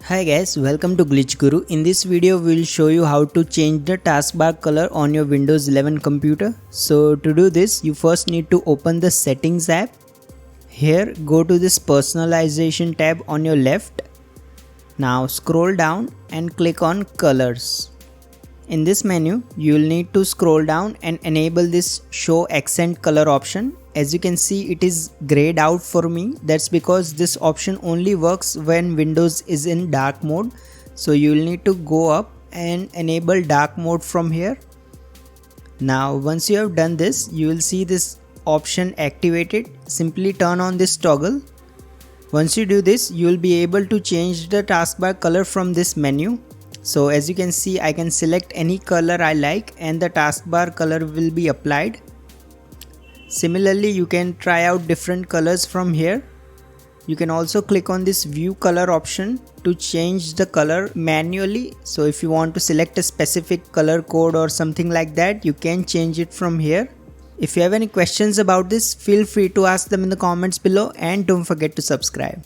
Hi guys, welcome to Glitch Guru. In this video we will show you how to change the taskbar color on your Windows 11 computer. So to do this, you first need to open the settings app. Here go to this personalization tab on your left. Now scroll down and click on colors. In this menu, you will need to scroll down and enable this show accent color option. As you can see, it is grayed out for me. That's because this option only works when Windows is in dark mode. So you will need to go up and enable dark mode from here. Now once you have done this, you will see this option activated. Simply turn on this toggle. Once you do this, you will be able to change the taskbar color from this menu. So as you can see, I can select any color I like and the taskbar color will be applied. Similarly, you can try out different colors from here. You can also click on this view color option to change the color manually. So if you want to select a specific color code or something like that, you can change it from here. If you have any questions about this, feel free to ask them in the comments below and don't forget to subscribe.